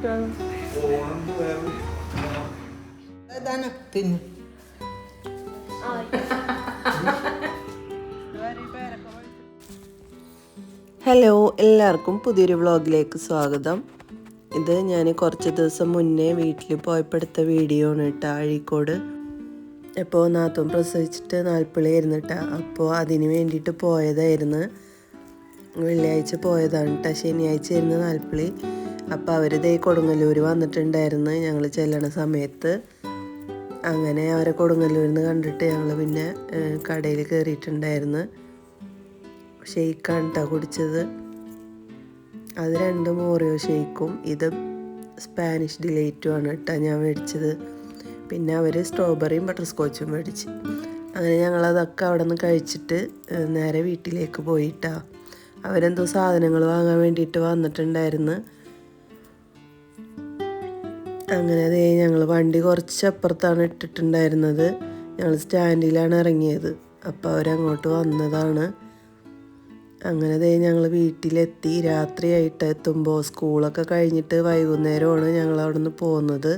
Hello, എല്ലാവർക്കും പുതിയൊരു വ്ളോഗിലേക്ക് സ്വാഗതം. ഇത് ഞാൻ കുറച്ച് ദിവസം മുന്നേ വീട്ടിൽ പോയപ്പോൾ എടുത്ത വീഡിയോ ആണ് കേട്ടോ, അഴീക്കോട്. അപ്പോൾ നാത്തൂൻ പ്രസവിച്ചിട്ട് 40 ആയിരുന്നു. അപ്പോൾ അതിന് വേണ്ടിയിട്ട് പോയതായിരുന്നു. വെള്ളിയാഴ്ച പോയതാണ് കേട്ടോ, ശനിയാഴ്ച ആയിരുന്നു 40. അപ്പോൾ അവർ ദേ കൊടുങ്ങല്ലൂർ വന്നിട്ടുണ്ടായിരുന്നു ഞങ്ങൾ ചെല്ലണ സമയത്ത്. അങ്ങനെ അവരെ കൊടുങ്ങല്ലൂരിൽ നിന്ന് കണ്ടിട്ട് ഞങ്ങൾ പിന്നെ കടയിൽ കയറിയിട്ടുണ്ടായിരുന്നു. ഷെയ്ക്കാണ് കേട്ടോ കുടിച്ചത്. അത് 2 ഓറിയോ ഷെയ്ക്കും ഇത് സ്പാനിഷ് ഡിലൈറ്റും ആണ് കേട്ടോ ഞാൻ മേടിച്ചത്. പിന്നെ അവർ സ്ട്രോബെറിയും ബട്ടർ സ്കോച്ചും മേടിച്ച്. അങ്ങനെ ഞങ്ങളതൊക്കെ അവിടെ നിന്ന് കഴിച്ചിട്ട് നേരെ വീട്ടിലേക്ക് പോയിട്ടാ. അവരെന്തോ സാധനങ്ങൾ വാങ്ങാൻ വേണ്ടിയിട്ട് വന്നിട്ടുണ്ടായിരുന്നു. അങ്ങനെ അതേ ഞങ്ങൾ വണ്ടി കുറച്ച് അപ്പുറത്താണ് ഇട്ടിട്ടുണ്ടായിരുന്നത്. ഞങ്ങൾ സ്റ്റാൻഡിലാണ് ഇറങ്ങിയത്. അപ്പോൾ അവരങ്ങോട്ട് വന്നതാണ്. അങ്ങനെ ദേ ഞങ്ങൾ വീട്ടിലെത്തി. രാത്രിയായിട്ട് എത്തുമ്പോൾ സ്കൂളൊക്കെ കഴിഞ്ഞിട്ട് വൈകുന്നേരമാണ് ഞങ്ങൾ അവിടെ നിന്ന് പോകുന്നത്.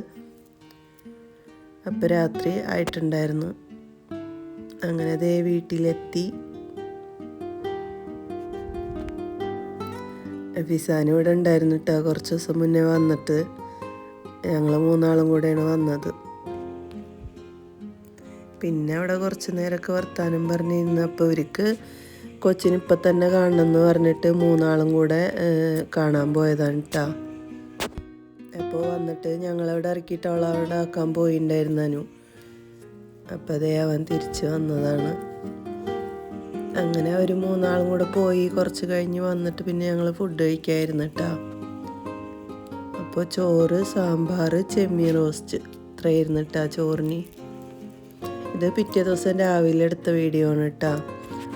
അപ്പോൾ രാത്രി ആയിട്ടുണ്ടായിരുന്നു. അങ്ങനെ ദേ വീട്ടിലെത്തി. ഫിസാൻ ഇവിടെ ഉണ്ടായിരുന്നു കേട്ടോ, കുറച്ച് ദിവസം മുന്നേ വന്നിട്ട്. ഞങ്ങൾ 3 ആളും കൂടെയാണ് വന്നത്. പിന്നെ അവിടെ കുറച്ച് നേരമൊക്കെ വർത്താനം പറഞ്ഞിരുന്നു. അപ്പോൾ ഇവർക്ക് കൊച്ചിന് ഇപ്പം തന്നെ കാണണമെന്ന് പറഞ്ഞിട്ട് 3 ആളും കൂടെ കാണാൻ പോയതാണ് കേട്ടോ. അപ്പോൾ വന്നിട്ട് ഞങ്ങളവിടെ ഇറക്കിയിട്ട് അവളവിടെ ആക്കാൻ പോയിണ്ടായിരുന്നു. അപ്പോൾ അതേ അവൻ തിരിച്ച് വന്നതാണ്. അങ്ങനെ അവർ 3 ആളും കൂടെ പോയി. കുറച്ച് കഴിഞ്ഞ് വന്നിട്ട് പിന്നെ ഞങ്ങൾ ഫുഡ് കഴിക്കായിരുന്നു കേട്ടോ. അപ്പോൾ ചോറ്, സാമ്പാർ, ചെമ്മീൻ റോസ്റ്റ് ഇത്രയായിരുന്നു കേട്ടോ ചോറിന്. ഇത് പിറ്റേ ദിവസം രാവിലെ എടുത്ത വീഡിയോ ആണ് കേട്ടോ.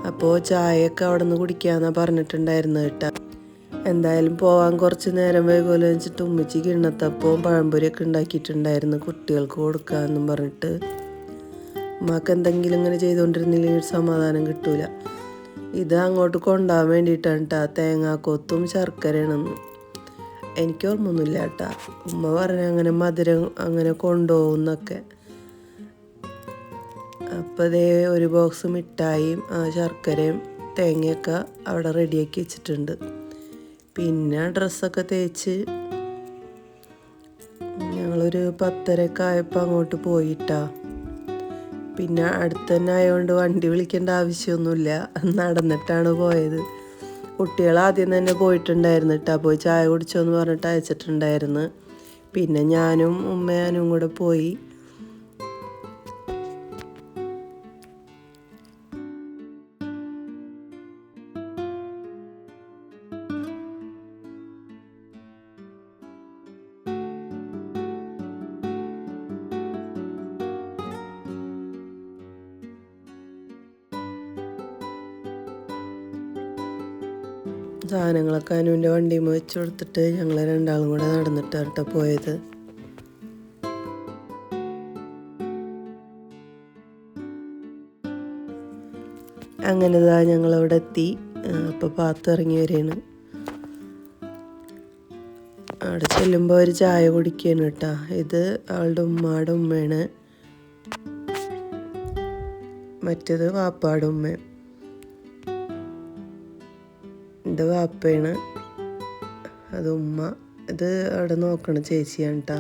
അപ്പോൾ ചായയൊക്കെ അവിടെ നിന്ന് കുടിക്കാമെന്നാണ് പറഞ്ഞിട്ടുണ്ടായിരുന്നത് കേട്ടോ. എന്തായാലും പോകാൻ കുറച്ച് നേരം വൈകുമല്ലോ വെച്ചിട്ട് ഉമ്മച്ചി കിണ്ണത്തപ്പവും പഴംപൊരിയൊക്കെ ഉണ്ടാക്കിയിട്ടുണ്ടായിരുന്നു കുട്ടികൾക്ക് കൊടുക്കാമെന്നും പറഞ്ഞിട്ട്. ഉമ്മക്ക് എന്തെങ്കിലും ഇങ്ങനെ ചെയ്തുകൊണ്ടിരുന്നില്ലെങ്കിൽ ഒരു സമാധാനം കിട്ടൂല. ഇത് അങ്ങോട്ട് കൊണ്ടുപോകാൻ വേണ്ടിയിട്ടാണ് കേട്ടോ. തേങ്ങാക്കൊത്തും ശർക്കരയാണെന്ന് എനിക്ക് ഓർമ്മയൊന്നുമില്ല കേട്ടോ. ഉമ്മ പറഞ്ഞ അങ്ങനെ മധുരം അങ്ങനെ കൊണ്ടുപോകുന്നൊക്കെ. അപ്പോൾ അതേ ഒരു ബോക്സ് മിഠായിയും ശർക്കരയും തേങ്ങയൊക്കെ അവിടെ റെഡിയാക്കി വെച്ചിട്ടുണ്ട്. പിന്നെ ഡ്രസ്സൊക്കെ തേച്ച് ഞങ്ങളൊരു 10:30 ആയപ്പോൾ അങ്ങോട്ട് പോയിട്ടാ. പിന്നെ അടുത്ത് തന്നെ ആയതുകൊണ്ട് വണ്ടി വിളിക്കേണ്ട ആവശ്യമൊന്നുമില്ല, നടന്നിട്ടാണ് പോയത്. കുട്ടികൾ ആദ്യം തന്നെ പോയിട്ടുണ്ടായിരുന്നു കേട്ടോ. പോയി ചായ കുടിച്ചോന്ന് പറഞ്ഞിട്ട് അയച്ചിട്ടുണ്ടായിരുന്നു. പിന്നെ ഞാനും ഉമ്മയാനും കൂടെ പോയി. സാധനങ്ങളൊക്കെ അനുവിൻ്റെ വണ്ടിയിൽ വെച്ച് കൊടുത്തിട്ട് ഞങ്ങൾ 2 ആളും കൂടെ നടന്നിട്ടാണ് കേട്ടോ പോയത്. അങ്ങനെ ഇതാ ഞങ്ങളവിടെ എത്തി. അപ്പോൾ പാത്തു ഇറങ്ങി വരികയാണ്. അവിടെ ചെല്ലുമ്പോൾ ഒരു ചായ കുടിക്കുകയാണ് കേട്ടോ. ഇത് അവളുടെ ഉമ്മയുടെ ഉമ്മയാണ്, മറ്റേത് വാപ്പാടെ ഉമ്മ. ഇത് വാപ്പയാണ്, അത് ഉമ്മ. ഇത് അവിടെ നോക്കണ ചേച്ചിയാണ് കേട്ടോ.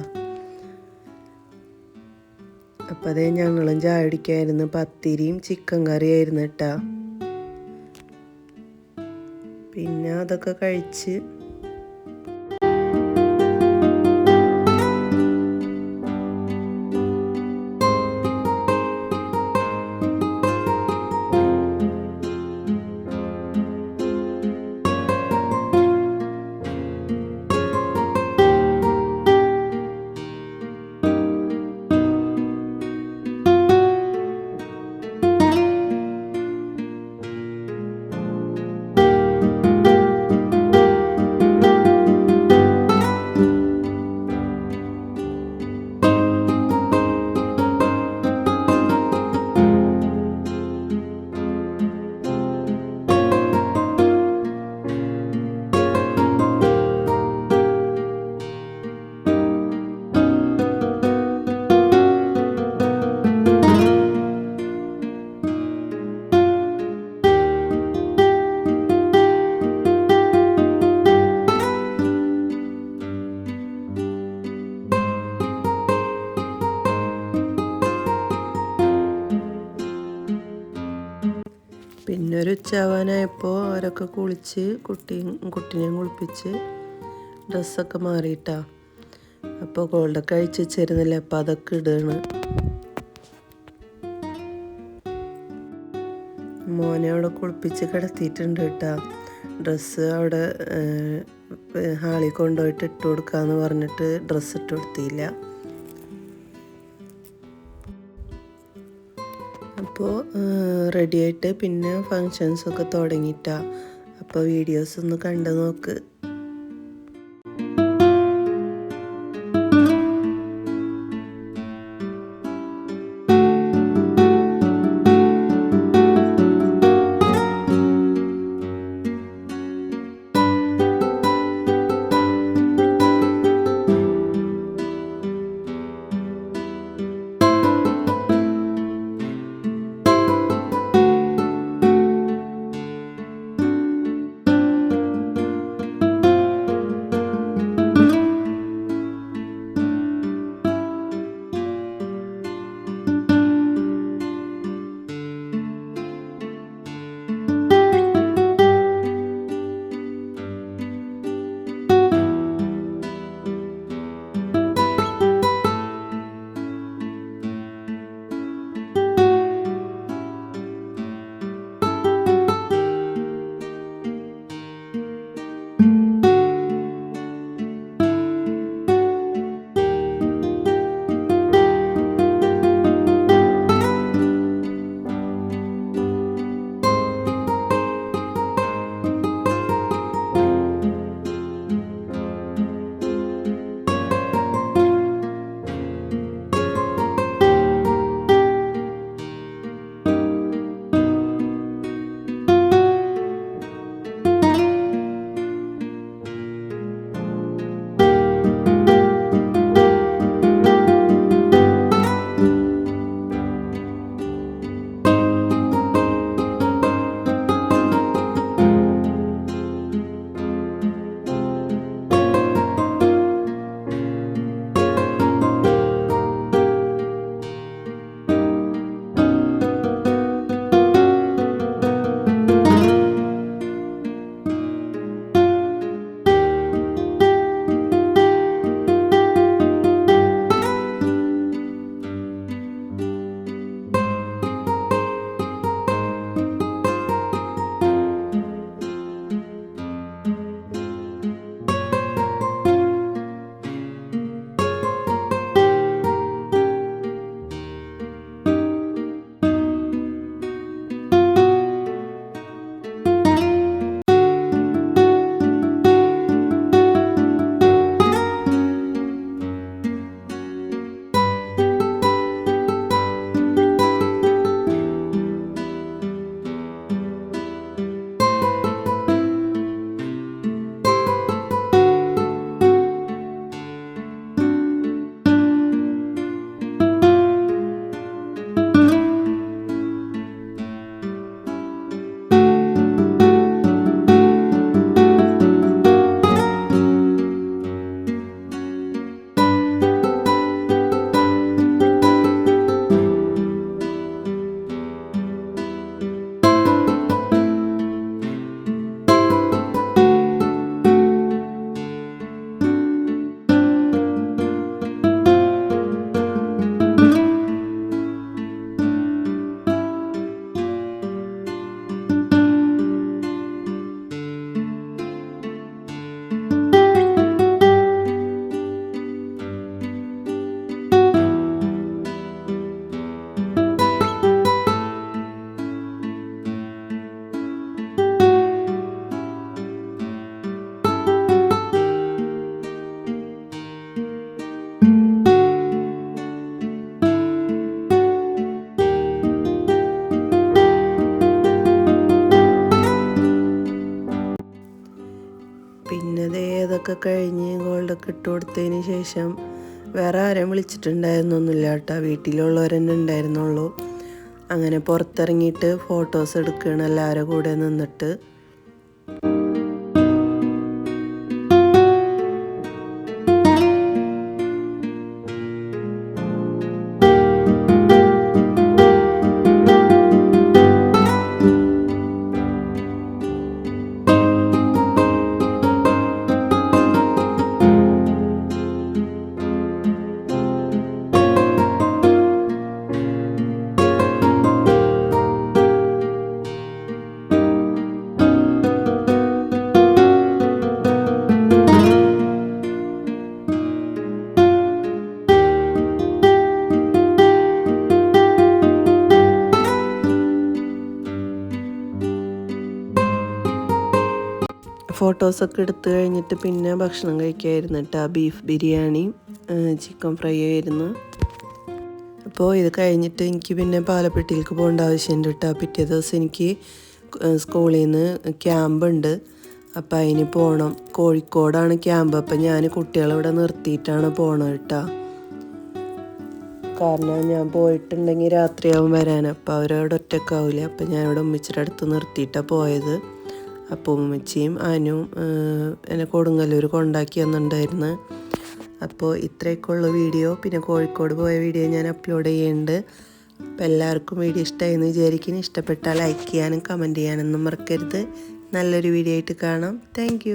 അപ്പം അതേ ഞങ്ങളും ചായ കുടിക്കായിരുന്നു. പത്തിരിയും ചിക്കൻ കറിയായിരുന്നു കേട്ടോ. പിന്നെ അതൊക്കെ കഴിച്ച് ഉച്ചയാവാനായപ്പോൾ അവരൊക്കെ കുളിച്ച് കുട്ടീനെയും കുളിപ്പിച്ച് ഡ്രസ്സൊക്കെ മാറിയിട്ടാ. അപ്പോൾ ഗോൾഡൊക്കെ അഴിച്ച് വെച്ചിരുന്നില്ല, അപ്പോൾ അതൊക്കെ ഇടുകയാണ്. മോനെ അവിടെ കുളിപ്പിച്ച് കിടത്തിയിട്ടുണ്ട് കേട്ടോ. ഡ്രസ്സ് അവിടെ ഹാളിൽ കൊണ്ടുപോയിട്ട് ഇട്ട് കൊടുക്കാമെന്ന് പറഞ്ഞിട്ട് ഡ്രസ്സ് ഇട്ട് കൊടുത്തില്ല. അപ്പോൾ റെഡിയായിട്ട് പിന്നെ ഫങ്ഷൻസൊക്കെ തുടങ്ങിയിട്ടാ. അപ്പോൾ വീഡിയോസ് ഒന്ന് കണ്ടു നോക്ക്. അതൊക്കെ കഴിഞ്ഞ് ഗോൾഡൊക്കെ ഇട്ട് കൊടുത്തതിന് ശേഷം വേറെ ആരെയും വിളിച്ചിട്ടുണ്ടായിരുന്നൊന്നുമില്ല കേട്ടോ, വീട്ടിലുള്ളവർ തന്നെ ഉണ്ടായിരുന്നുള്ളൂ. അങ്ങനെ പുറത്തിറങ്ങിയിട്ട് ഫോട്ടോസ് എടുക്കുകയാണ് എല്ലാവരും കൂടെ നിന്നിട്ട്. ഫോട്ടോസൊക്കെ എടുത്തു കഴിഞ്ഞിട്ട് പിന്നെ ഭക്ഷണം കഴിക്കായിരുന്നു കേട്ടോ. ബീഫ് ബിരിയാണി ചിക്കൻ ഫ്രൈ ആയിരുന്നു. അപ്പോൾ ഇത് കഴിഞ്ഞിട്ട് എനിക്ക് പിന്നെ പാലപ്പെട്ടിയിലേക്ക് പോകേണ്ട ആവശ്യമുണ്ട് കേട്ടോ. പിറ്റേ ദിവസം എനിക്ക് സ്കൂളിൽ നിന്ന് ക്യാമ്പുണ്ട്. അപ്പം അതിന് പോകണം. കോഴിക്കോടാണ് ക്യാമ്പ്. അപ്പം ഞാൻ കുട്ടികളിവിടെ നിർത്തിയിട്ടാണ് പോകണം കേട്ടോ. കാരണം ഞാൻ പോയിട്ടുണ്ടെങ്കിൽ രാത്രിയാവും വരാൻ. അപ്പം അവരവിടെ ഒറ്റക്കാവില്ല. അപ്പം ഞാൻ ഇവിടെ ഉമ്മച്ചിയുടെ അടുത്ത് നിർത്തിയിട്ടാണ് പോയത്. അപ്പോൾ ഉമ്മച്ചിയും ആനും എന്നെ കൊടുങ്ങല്ലൂർ കൊണ്ടാക്കി വന്നിട്ടുണ്ടായിരുന്നു. അപ്പോൾ ഇത്രയൊക്കെ ഉള്ള വീഡിയോ. പിന്നെ കോഴിക്കോട് പോയ വീഡിയോ ഞാൻ അപ്ലോഡ് ചെയ്യുന്നുണ്ട്. അപ്പോൾ എല്ലാവർക്കും വീഡിയോ ഇഷ്ടമായെന്ന് വിചാരിക്കുന്നു. ഇഷ്ടപ്പെട്ടാൽ ലൈക്ക് ചെയ്യാനും കമൻറ്റ് ചെയ്യാനൊന്നും മറക്കരുത്. നല്ലൊരു വീഡിയോ ആയിട്ട് കാണാം. താങ്ക്